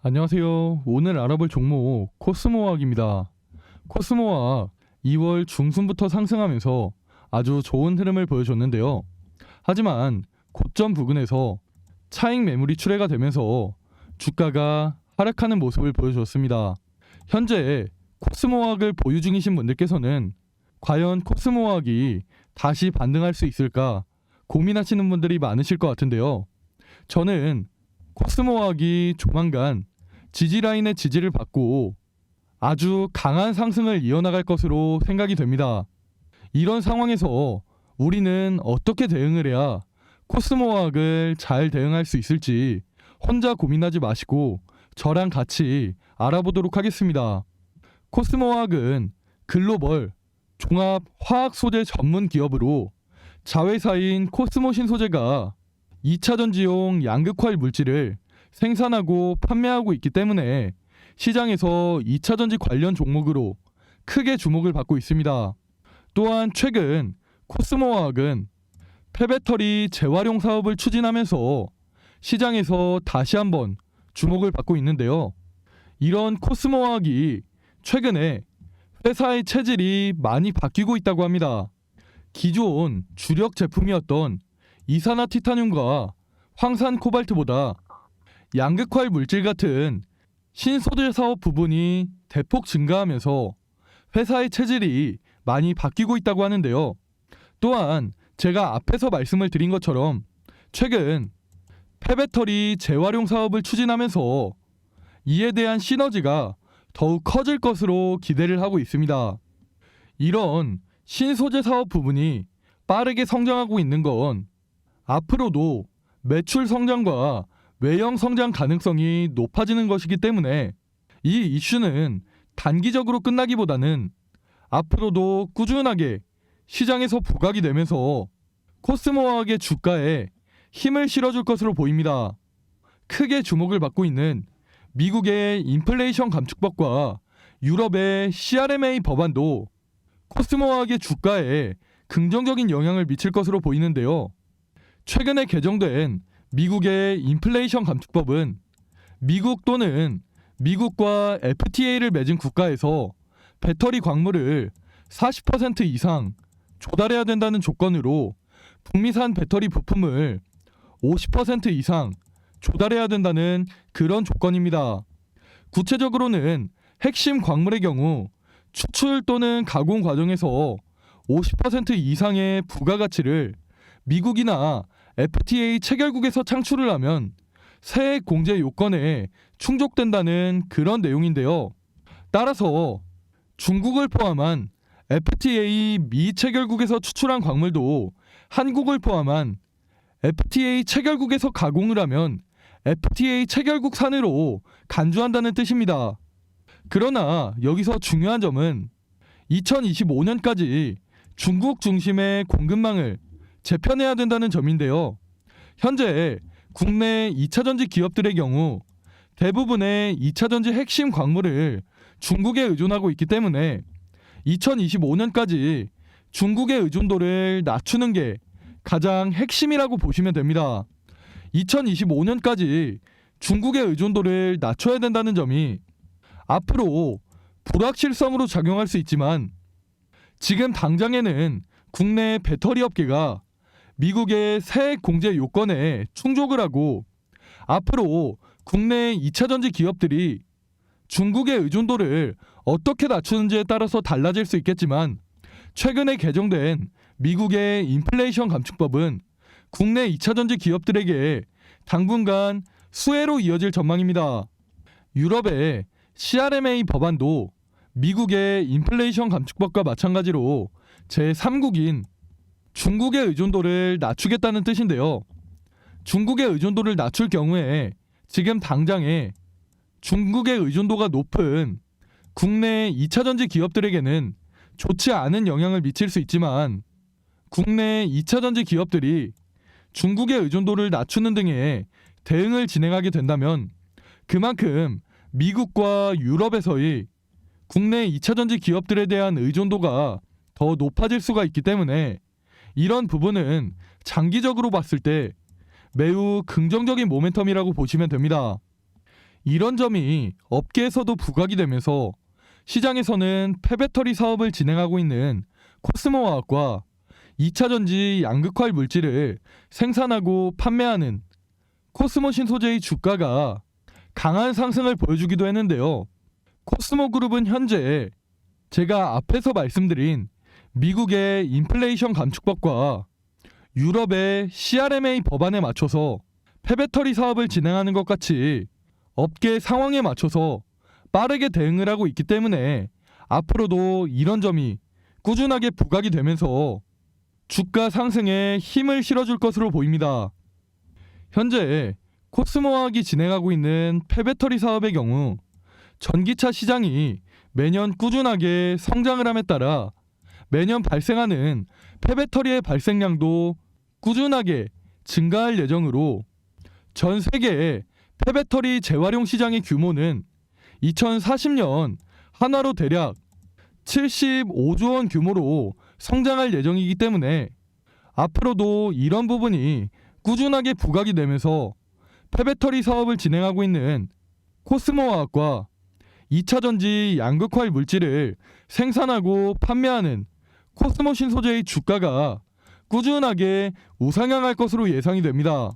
안녕하세요. 오늘 알아볼 종목 코스모화학입니다. 코스모화학 2월 중순부터 상승하면서 아주 좋은 흐름을 보여줬는데요. 하지만 고점 부근에서 차익 매물이 출회가 되면서 주가가 하락하는 모습을 보여줬습니다. 현재 코스모화학을 보유 중이신 분들께서는 과연 코스모화학이 다시 반등할 수 있을까 고민하시는 분들이 많으실 것 같은데요. 저는 코스모화학이 조만간 지지라인의 지지를 받고 아주 강한 상승을 이어나갈 것으로 생각이 됩니다. 이런 상황에서 우리는 어떻게 대응을 해야 코스모화학을 잘 대응할 수 있을지 혼자 고민하지 마시고 저랑 같이 알아보도록 하겠습니다. 코스모화학은 글로벌 종합 화학 소재 전문 기업으로 자회사인 코스모 신소재가 2차 전지용 양극화활 물질을 생산하고 판매하고 있기 때문에 시장에서 2차 전지 관련 종목으로 크게 주목을 받고 있습니다. 또한 최근 코스모화학은 폐배터리 재활용 사업을 추진하면서 시장에서 다시 한번 주목을 받고 있는데요. 이런 코스모화학이 최근에 회사의 체질이 많이 바뀌고 있다고 합니다. 기존 주력 제품이었던 이산화티타늄과 황산 코발트보다 양극화활 물질 같은 신소재 사업 부분이 대폭 증가하면서 회사의 체질이 많이 바뀌고 있다고 하는데요. 또한 제가 앞에서 말씀을 드린 것처럼 최근 폐배터리 재활용 사업을 추진하면서 이에 대한 시너지가 더욱 커질 것으로 기대를 하고 있습니다. 이런 신소재 사업 부분이 빠르게 성장하고 있는 건 앞으로도 매출 성장과 외형 성장 가능성이 높아지는 것이기 때문에 이 이슈는 단기적으로 끝나기보다는 앞으로도 꾸준하게 시장에서 부각이 되면서 코스모화학의 주가에 힘을 실어줄 것으로 보입니다. 크게 주목을 받고 있는 미국의 인플레이션 감축법과 유럽의 CRMA 법안도 코스모화학의 주가에 긍정적인 영향을 미칠 것으로 보이는데요. 최근에 개정된 미국의 인플레이션 감축법은 미국 또는 미국과 FTA를 맺은 국가에서 배터리 광물을 40% 이상 조달해야 된다는 조건으로 북미산 배터리 부품을 50% 이상 조달해야 된다는 그런 조건입니다. 구체적으로는 핵심 광물의 경우 추출 또는 가공 과정에서 50% 이상의 부가가치를 미국이나 FTA 체결국에서 창출을 하면 세액 공제 요건에 충족된다는 그런 내용인데요. 따라서 중국을 포함한 FTA 미체결국에서 추출한 광물도 한국을 포함한 FTA 체결국에서 가공을 하면 FTA 체결국 산으로 간주한다는 뜻입니다. 그러나 여기서 중요한 점은 2025년까지 중국 중심의 공급망을 재편해야 된다는 점인데요. 현재 국내 2차전지 기업들의 경우 대부분의 2차전지 핵심 광물을 중국에 의존하고 있기 때문에 2025년까지 중국의 의존도를 낮추는 게 가장 핵심이라고 보시면 됩니다. 2025년까지 중국의 의존도를 낮춰야 된다는 점이 앞으로 불확실성으로 작용할 수 있지만 지금 당장에는 국내 배터리 업계가 미국의 세액 공제 요건에 충족을 하고 앞으로 국내 2차전지 기업들이 중국의 의존도를 어떻게 낮추는지에 따라서 달라질 수 있겠지만 최근에 개정된 미국의 인플레이션 감축법은 국내 2차전지 기업들에게 당분간 수혜로 이어질 전망입니다. 유럽의 CRMA 법안도 미국의 인플레이션 감축법과 마찬가지로 제3국인 중국의 의존도를 낮추겠다는 뜻인데요. 중국의 의존도를 낮출 경우에 지금 당장에 중국의 의존도가 높은 국내 2차전지 기업들에게는 좋지 않은 영향을 미칠 수 있지만 국내 2차전지 기업들이 중국의 의존도를 낮추는 등의 대응을 진행하게 된다면 그만큼 미국과 유럽에서의 국내 2차전지 기업들에 대한 의존도가 더 높아질 수가 있기 때문에 이런 부분은 장기적으로 봤을 때 매우 긍정적인 모멘텀이라고 보시면 됩니다. 이런 점이 업계에서도 부각이 되면서 시장에서는 폐배터리 사업을 진행하고 있는 코스모화학과 2차전지 양극활 물질을 생산하고 판매하는 코스모 신소재의 주가가 강한 상승을 보여주기도 했는데요. 코스모 그룹은 현재 제가 앞에서 말씀드린 미국의 인플레이션 감축법과 유럽의 CRMA 법안에 맞춰서 폐배터리 사업을 진행하는 것 같이 업계 상황에 맞춰서 빠르게 대응을 하고 있기 때문에 앞으로도 이런 점이 꾸준하게 부각이 되면서 주가 상승에 힘을 실어줄 것으로 보입니다. 현재 코스모화학이 진행하고 있는 폐배터리 사업의 경우 전기차 시장이 매년 꾸준하게 성장을 함에 따라 매년 발생하는 폐배터리의 발생량도 꾸준하게 증가할 예정으로 전 세계의 폐배터리 재활용 시장의 규모는 2040년 한화로 대략 75조 원 규모로 성장할 예정이기 때문에 앞으로도 이런 부분이 꾸준하게 부각이 되면서 폐배터리 사업을 진행하고 있는 코스모화학과 2차전지 양극활 물질을 생산하고 판매하는 코스모 신소재의 주가가 꾸준하게 우상향할 것으로 예상이 됩니다.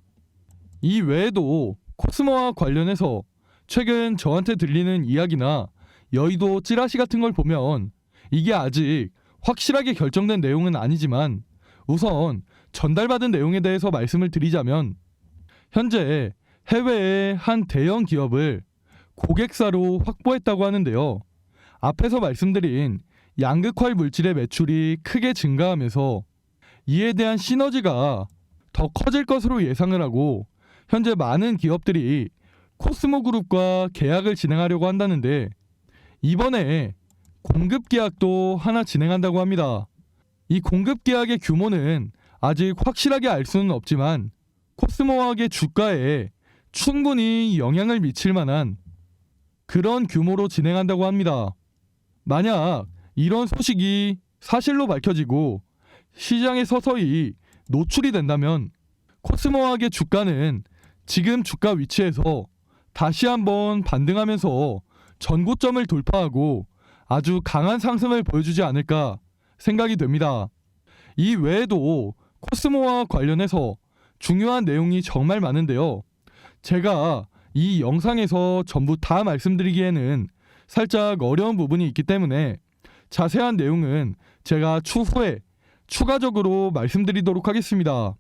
이 외에도 코스모와 관련해서 최근 저한테 들리는 이야기나 여의도 찌라시 같은 걸 보면 이게 아직 확실하게 결정된 내용은 아니지만 우선 전달받은 내용에 대해서 말씀을 드리자면 현재 해외의 한 대형 기업을 고객사로 확보했다고 하는데요. 앞에서 말씀드린 양극활 물질의 매출이 크게 증가하면서 이에 대한 시너지가 더 커질 것으로 예상을 하고 현재 많은 기업들이 코스모 그룹과 계약을 진행하려고 한다는데 이번에 공급 계약도 하나 진행한다고 합니다. 이 공급 계약의 규모는 아직 확실하게 알 수는 없지만 코스모화학의 주가에 충분히 영향을 미칠 만한 그런 규모로 진행한다고 합니다. 만약 이런 소식이 사실로 밝혀지고 시장에 서서히 노출이 된다면 코스모화학의 주가는 지금 주가 위치에서 다시 한번 반등하면서 전고점을 돌파하고 아주 강한 상승을 보여주지 않을까 생각이 됩니다. 이 외에도 코스모와 관련해서 중요한 내용이 정말 많은데요. 제가 이 영상에서 전부 다 말씀드리기에는 살짝 어려운 부분이 있기 때문에 자세한 내용은 제가 추후에 추가적으로 말씀드리도록 하겠습니다.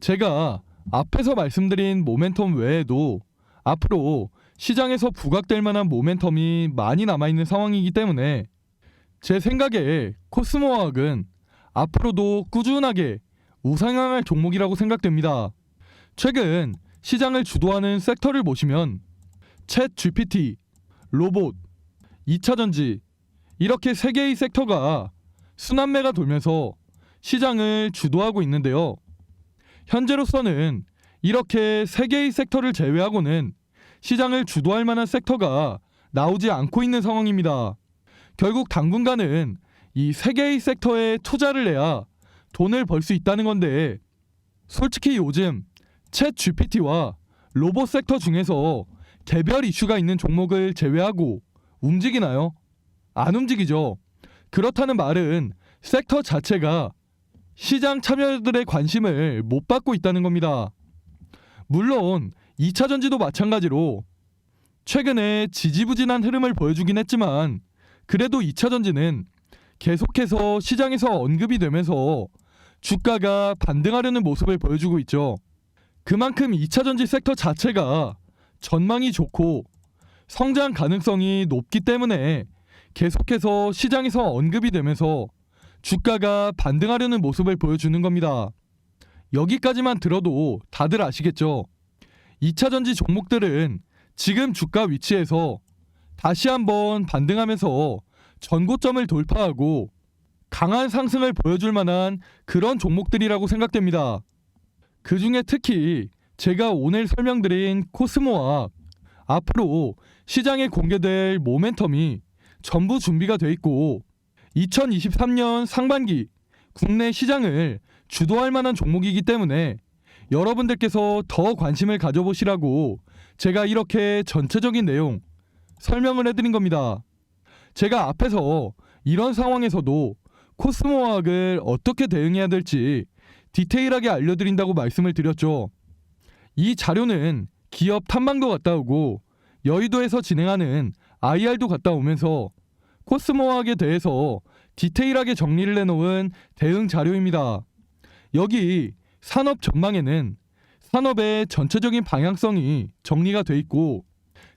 제가 앞에서 말씀드린 모멘텀 외에도 앞으로 시장에서 부각될 만한 모멘텀이 많이 남아있는 상황이기 때문에 제 생각에 코스모화학은 앞으로도 꾸준하게 우상향할 종목이라고 생각됩니다. 최근 시장을 주도하는 섹터를 보시면 챗 GPT, 로봇, 2차전지 이렇게 세 개의 섹터가 순환매가 돌면서 시장을 주도하고 있는데요. 현재로서는 이렇게 세 개의 섹터를 제외하고는 시장을 주도할 만한 섹터가 나오지 않고 있는 상황입니다. 결국 당분간은 이 세 개의 섹터에 투자를 해야 돈을 벌 수 있다는 건데 솔직히 요즘 챗 GPT와 로봇 섹터 중에서 개별 이슈가 있는 종목을 제외하고 움직이나요? 안 움직이죠. 그렇다는 말은 섹터 자체가 시장 참여자들의 관심을 못 받고 있다는 겁니다. 물론 2차전지도 마찬가지로 최근에 지지부진한 흐름을 보여주긴 했지만 그래도 2차전지는 계속해서 시장에서 언급이 되면서 주가가 반등하려는 모습을 보여주고 있죠. 그만큼 2차전지 섹터 자체가 전망이 좋고 성장 가능성이 높기 때문에 계속해서 시장에서 언급이 되면서 주가가 반등하려는 모습을 보여주는 겁니다. 여기까지만 들어도 다들 아시겠죠? 2차전지 종목들은 지금 주가 위치에서 다시 한번 반등하면서 전고점을 돌파하고 강한 상승을 보여줄 만한 그런 종목들이라고 생각됩니다. 그 중에 특히 제가 오늘 설명드린 코스모와 앞으로 시장에 공개될 모멘텀이 전부 준비가 돼 있고 2023년 상반기 국내 시장을 주도할 만한 종목이기 때문에 여러분들께서 더 관심을 가져보시라고 제가 이렇게 전체적인 내용 설명을 해드린 겁니다. 제가 앞에서 이런 상황에서도 코스모화학을 어떻게 대응해야 될지 디테일하게 알려드린다고 말씀을 드렸죠. 이 자료는 기업 탐방도 갔다 오고 여의도에서 진행하는 IR도 갔다 오면서 코스모화학에 대해서 디테일하게 정리를 해놓은 대응 자료입니다. 여기 산업 전망에는 산업의 전체적인 방향성이 정리가 돼 있고,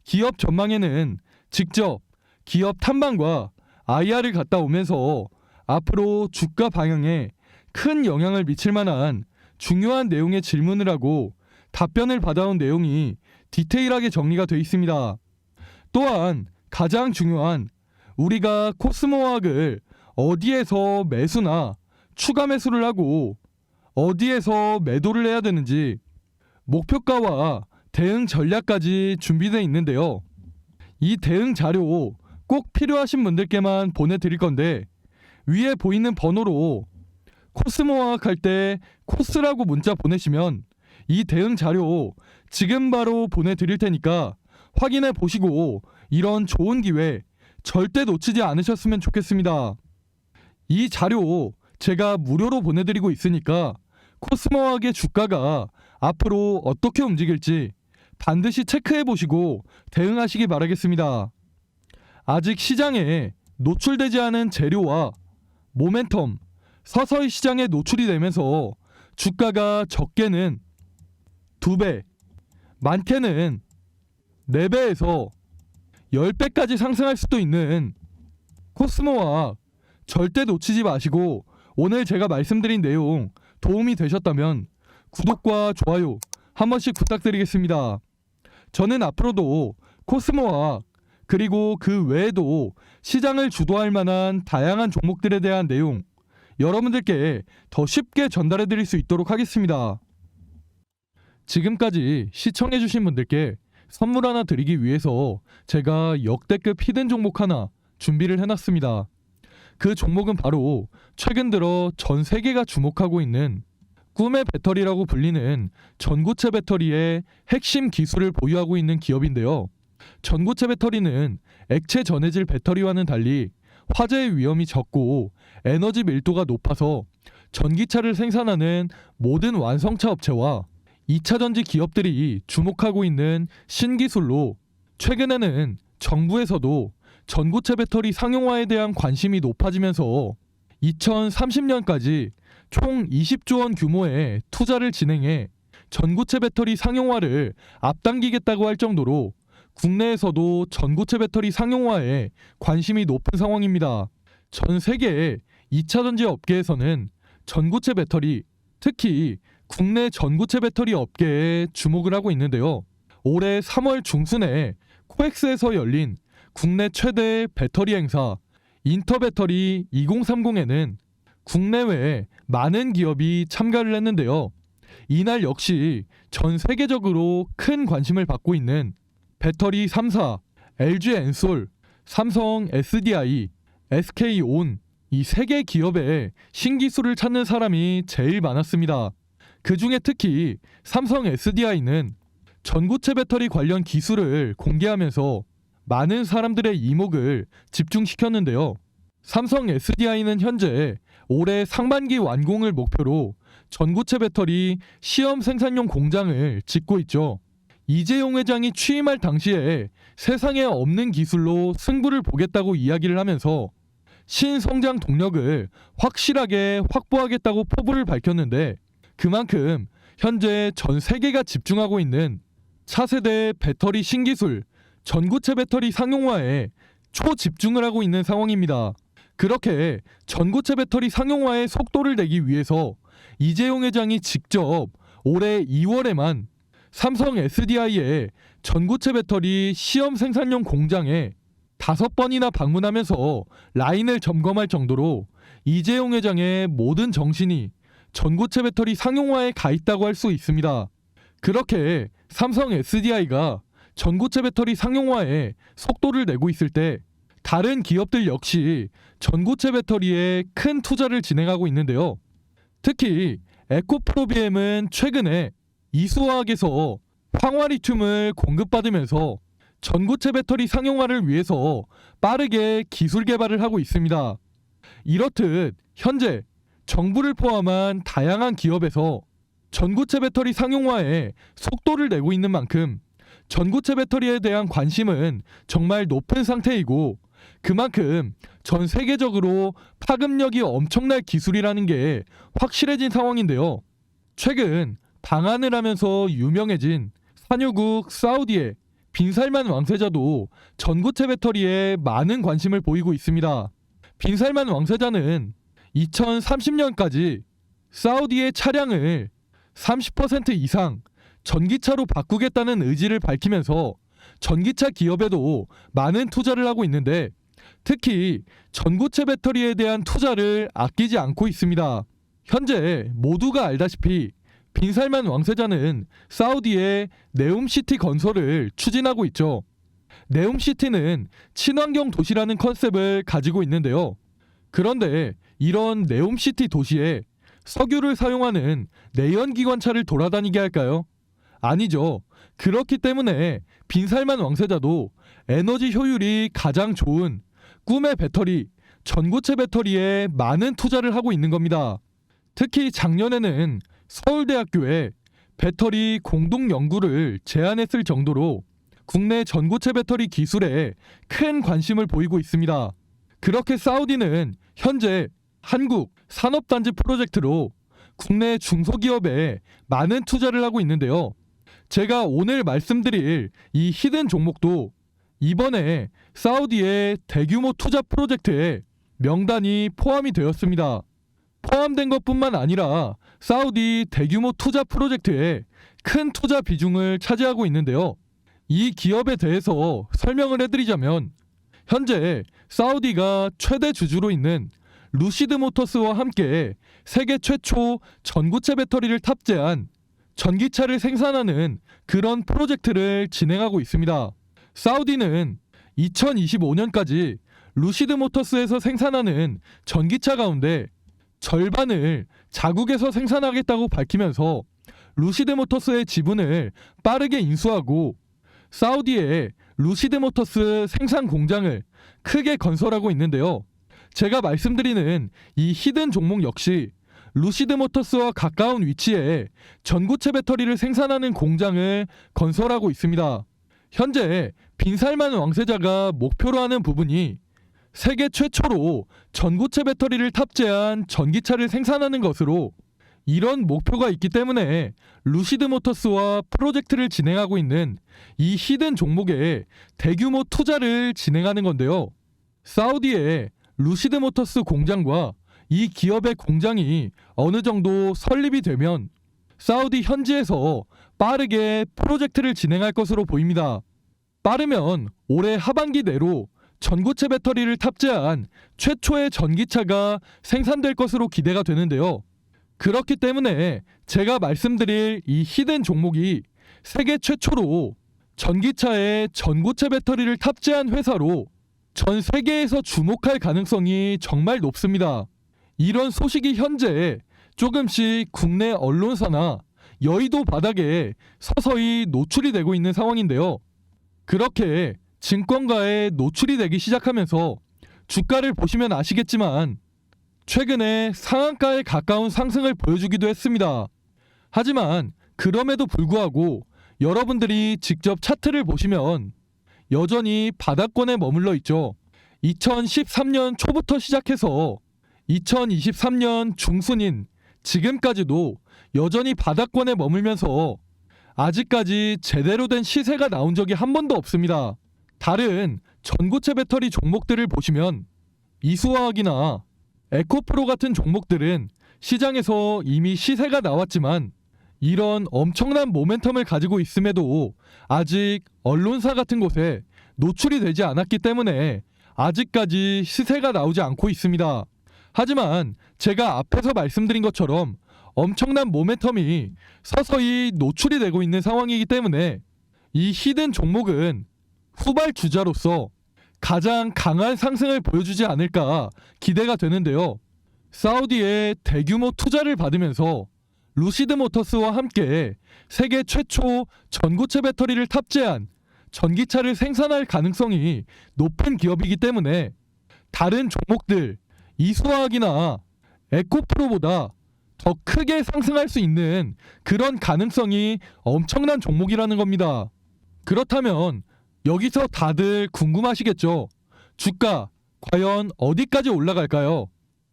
기업 전망에는 직접 기업 탐방과 IR을 갔다 오면서 앞으로 주가 방향에 큰 영향을 미칠 만한 중요한 내용의 질문을 하고 답변을 받아온 내용이 디테일하게 정리가 돼 있습니다. 또한 가장 중요한, 우리가 코스모화학을 어디에서 매수나 추가 매수를 하고 어디에서 매도를 해야 되는지 목표가와 대응 전략까지 준비되어 있는데요. 이 대응 자료 꼭 필요하신 분들께만 보내드릴 건데, 위에 보이는 번호로 코스모화학 할 때 코스라고 문자 보내시면 이 대응 자료 지금 바로 보내드릴 테니까 확인해 보시고 이런 좋은 기회 절대 놓치지 않으셨으면 좋겠습니다. 이 자료 제가 무료로 보내드리고 있으니까 코스모화학의 주가가 앞으로 어떻게 움직일지 반드시 체크해 보시고 대응하시기 바라겠습니다. 아직 시장에 노출되지 않은 재료와 모멘텀, 서서히 시장에 노출이 되면서 주가가 적게는 2배, 많게는 4배에서 10배까지 상승할 수도 있는 코스모화학 절대 놓치지 마시고, 오늘 제가 말씀드린 내용 도움이 되셨다면 구독과 좋아요 한 번씩 부탁드리겠습니다. 저는 앞으로도 코스모화학 그리고 그 외에도 시장을 주도할 만한 다양한 종목들에 대한 내용 여러분들께 더 쉽게 전달해 드릴 수 있도록 하겠습니다. 지금까지 시청해주신 분들께 선물 하나 드리기 위해서 제가 역대급 히든 종목 하나 준비를 해놨습니다. 그 종목은 바로 최근 들어 전 세계가 주목하고 있는 꿈의 배터리라고 불리는 전고체 배터리의 핵심 기술을 보유하고 있는 기업인데요. 전고체 배터리는 액체 전해질 배터리와는 달리 화재의 위험이 적고 에너지 밀도가 높아서 전기차를 생산하는 모든 완성차 업체와 2차 전지 기업들이 주목하고 있는 신기술로, 최근에는 정부에서도 전고체 배터리 상용화에 대한 관심이 높아지면서 2030년까지 총 20조 원 규모의 투자를 진행해 전고체 배터리 상용화를 앞당기겠다고 할 정도로 국내에서도 전고체 배터리 상용화에 관심이 높은 상황입니다. 전 세계 2차 전지 업계에서는 전고체 배터리, 특히 국내 전고체 배터리 업계에 주목을 하고 있는데요. 올해 3월 중순에 코엑스에서 열린 국내 최대 배터리 행사 인터배터리 2030에는 국내외 많은 기업이 참가를 했는데요. 이날 역시 전 세계적으로 큰 관심을 받고 있는 배터리 3사, LG 엔솔, 삼성 SDI, SK온, 이 3개 기업의 신기술을 찾는 사람이 제일 많았습니다. 그 중에 특히 삼성 SDI는 전고체 배터리 관련 기술을 공개하면서 많은 사람들의 이목을 집중시켰는데요. 삼성 SDI는 현재 올해 상반기 완공을 목표로 전고체 배터리 시험 생산용 공장을 짓고 있죠. 이재용 회장이 취임할 당시에 세상에 없는 기술로 승부를 보겠다고 이야기를 하면서 신성장 동력을 확실하게 확보하겠다고 포부를 밝혔는데, 그만큼 현재 전 세계가 집중하고 있는 차세대 배터리 신기술 전고체 배터리 상용화에 초집중을 하고 있는 상황입니다. 그렇게 전고체 배터리 상용화의 속도를 내기 위해서 이재용 회장이 직접 올해 2월에만 삼성 SDI의 전고체 배터리 시험 생산용 공장에 5번이나 방문하면서 라인을 점검할 정도로 이재용 회장의 모든 정신이 전고체 배터리 상용화에 가 있다고 할 수 있습니다. 그렇게 삼성 SDI가 전고체 배터리 상용화에 속도를 내고 있을 때 다른 기업들 역시 전고체 배터리에 큰 투자를 진행하고 있는데요. 특히 에코프로비엠은 최근에 이수화학에서 황화리튬을 공급받으면서 전고체 배터리 상용화를 위해서 빠르게 기술 개발을 하고 있습니다. 이렇듯 현재 정부를 포함한 다양한 기업에서 전고체 배터리 상용화에 속도를 내고 있는 만큼 전고체 배터리에 대한 관심은 정말 높은 상태이고, 그만큼 전 세계적으로 파급력이 엄청날 기술이라는 게 확실해진 상황인데요. 최근 방한을 하면서 유명해진 산유국 사우디의 빈살만 왕세자도 전고체 배터리에 많은 관심을 보이고 있습니다. 빈살만 왕세자는 2030년까지 사우디의 차량을 30% 이상 전기차로 바꾸겠다는 의지를 밝히면서 전기차 기업에도 많은 투자를 하고 있는데, 특히 전고체 배터리에 대한 투자를 아끼지 않고 있습니다. 현재 모두가 알다시피 빈살만 왕세자는 사우디의 네옴시티 건설을 추진하고 있죠. 네옴시티는 친환경 도시라는 컨셉을 가지고 있는데요. 그런데 이런 네옴시티 도시에 석유를 사용하는 내연기관차를 돌아다니게 할까요? 아니죠. 그렇기 때문에 빈살만 왕세자도 에너지 효율이 가장 좋은 꿈의 배터리, 전고체 배터리에 많은 투자를 하고 있는 겁니다. 특히 작년에는 서울대학교에 배터리 공동 연구를 제안했을 정도로 국내 전고체 배터리 기술에 큰 관심을 보이고 있습니다. 그렇게 사우디는 현재 한국 산업단지 프로젝트로 국내 중소기업에 많은 투자를 하고 있는데요. 제가 오늘 말씀드릴 이 히든 종목도 이번에 사우디의 대규모 투자 프로젝트에 명단이 포함이 되었습니다. 포함된 것뿐만 아니라 사우디 대규모 투자 프로젝트에 큰 투자 비중을 차지하고 있는데요. 이 기업에 대해서 설명을 해드리자면, 현재 사우디가 최대 주주로 있는 루시드 모터스와 함께 세계 최초 전고체 배터리를 탑재한 전기차를 생산하는 그런 프로젝트를 진행하고 있습니다. 사우디는 2025년까지 루시드 모터스에서 생산하는 전기차 가운데 절반을 자국에서 생산하겠다고 밝히면서 루시드 모터스의 지분을 빠르게 인수하고 사우디에 루시드 모터스 생산 공장을 크게 건설하고 있는데요. 제가 말씀드리는 이 히든 종목 역시 루시드 모터스와 가까운 위치에 전고체 배터리를 생산하는 공장을 건설하고 있습니다. 현재 빈살만 왕세자가 목표로 하는 부분이 세계 최초로 전고체 배터리를 탑재한 전기차를 생산하는 것으로, 이런 목표가 있기 때문에 루시드 모터스와 프로젝트를 진행하고 있는 이 히든 종목에 대규모 투자를 진행하는 건데요. 사우디의 루시드 모터스 공장과 이 기업의 공장이 어느 정도 설립이 되면 사우디 현지에서 빠르게 프로젝트를 진행할 것으로 보입니다. 빠르면 올해 하반기 내로 전고체 배터리를 탑재한 최초의 전기차가 생산될 것으로 기대가 되는데요. 그렇기 때문에 제가 말씀드릴 이 히든 종목이 세계 최초로 전기차에 전고체 배터리를 탑재한 회사로 전 세계에서 주목할 가능성이 정말 높습니다. 이런 소식이 현재 조금씩 국내 언론사나 여의도 바닥에 서서히 노출이 되고 있는 상황인데요. 그렇게 증권가에 노출이 되기 시작하면서 주가를 보시면 아시겠지만 최근에 상한가에 가까운 상승을 보여주기도 했습니다. 하지만 그럼에도 불구하고 여러분들이 직접 차트를 보시면 여전히 바닥권에 머물러 있죠. 2013년 초부터 시작해서 2023년 중순인 지금까지도 여전히 바닥권에 머물면서 아직까지 제대로 된 시세가 나온 적이 한 번도 없습니다. 다른 전고체 배터리 종목들을 보시면 이수화학이나 에코프로 같은 종목들은 시장에서 이미 시세가 나왔지만 이런 엄청난 모멘텀을 가지고 있음에도 아직 언론사 같은 곳에 노출이 되지 않았기 때문에 아직까지 시세가 나오지 않고 있습니다. 하지만 제가 앞에서 말씀드린 것처럼 엄청난 모멘텀이 서서히 노출이 되고 있는 상황이기 때문에 이 히든 종목은 후발주자로서 가장 강한 상승을 보여주지 않을까 기대가 되는데요. 사우디의 대규모 투자를 받으면서 루시드 모터스와 함께 세계 최초 전고체 배터리를 탑재한 전기차를 생산할 가능성이 높은 기업이기 때문에 다른 종목들 이수화학이나 에코프로보다 더 크게 상승할 수 있는 그런 가능성이 엄청난 종목이라는 겁니다. 그렇다면 여기서 다들 궁금하시겠죠? 주가 과연 어디까지 올라갈까요?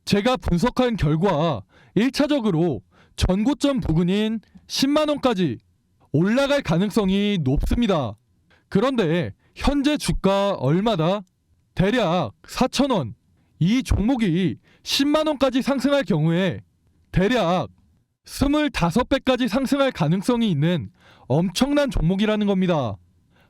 제가 분석한 결과 1차적으로 전고점 부근인 10만원까지 올라갈 가능성이 높습니다. 그런데 현재 주가 얼마다? 대략 4,000원. 이 종목이 10만원까지 상승할 경우에 대략 25배까지 상승할 가능성이 있는 엄청난 종목이라는 겁니다.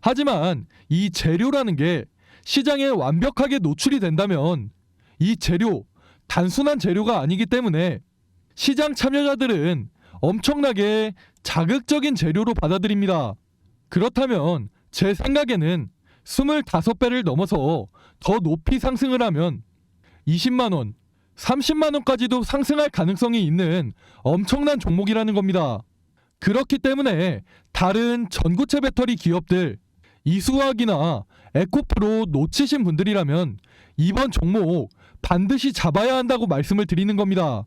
하지만 이 재료라는 게 시장에 완벽하게 노출이 된다면 이 재료, 단순한 재료가 아니기 때문에 시장 참여자들은 엄청나게 자극적인 재료로 받아들입니다. 그렇다면 제 생각에는 25배를 넘어서 더 높이 상승을 하면 20만원, 30만원까지도 상승할 가능성이 있는 엄청난 종목이라는 겁니다. 그렇기 때문에 다른 전고체 배터리 기업들, 이수화학이나 에코프로 놓치신 분들이라면 이번 종목 반드시 잡아야 한다고 말씀을 드리는 겁니다.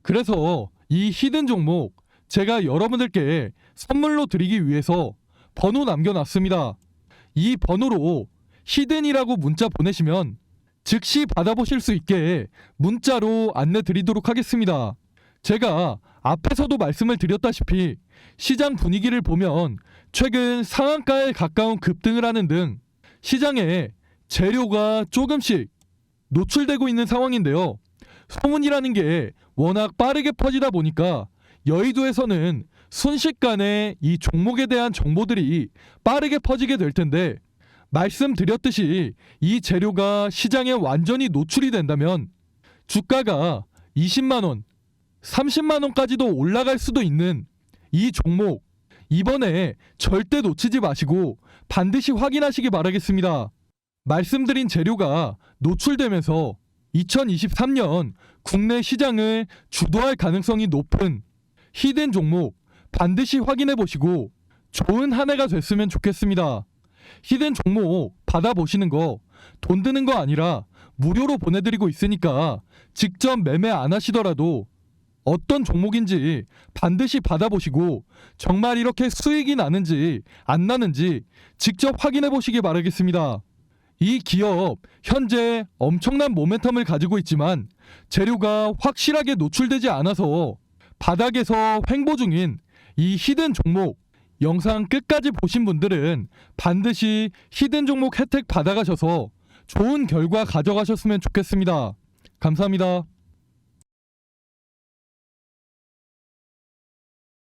그래서 이 히든 종목 제가 여러분들께 선물로 드리기 위해서 번호 남겨놨습니다. 이 번호로 히든이라고 문자 보내시면 즉시 받아보실 수 있게 문자로 안내 드리도록 하겠습니다. 제가 앞에서도 말씀을 드렸다시피 시장 분위기를 보면 최근 상한가에 가까운 급등을 하는 등 시장에 재료가 조금씩 노출되고 있는 상황인데요. 소문이라는 게 워낙 빠르게 퍼지다 보니까 여의도에서는 순식간에 이 종목에 대한 정보들이 빠르게 퍼지게 될 텐데, 말씀드렸듯이 이 재료가 시장에 완전히 노출이 된다면 주가가 20만원, 30만원까지도 올라갈 수도 있는 이 종목, 이번에 절대 놓치지 마시고 반드시 확인하시기 바라겠습니다. 말씀드린 재료가 노출되면서 2023년 국내 시장을 주도할 가능성이 높은 히든 종목 반드시 확인해 보시고 좋은 한 해가 됐으면 좋겠습니다. 히든 종목 받아보시는 거 돈 드는 거 아니라 무료로 보내드리고 있으니까 직접 매매 안 하시더라도 어떤 종목인지 반드시 받아보시고 정말 이렇게 수익이 나는지 안 나는지 직접 확인해 보시기 바라겠습니다. 이 기업 현재 엄청난 모멘텀을 가지고 있지만 재료가 확실하게 노출되지 않아서 바닥에서 횡보 중인 이 히든 종목, 영상 끝까지 보신 분들은 반드시 히든 종목 혜택 받아가셔서 좋은 결과 가져가셨으면 좋겠습니다. 감사합니다.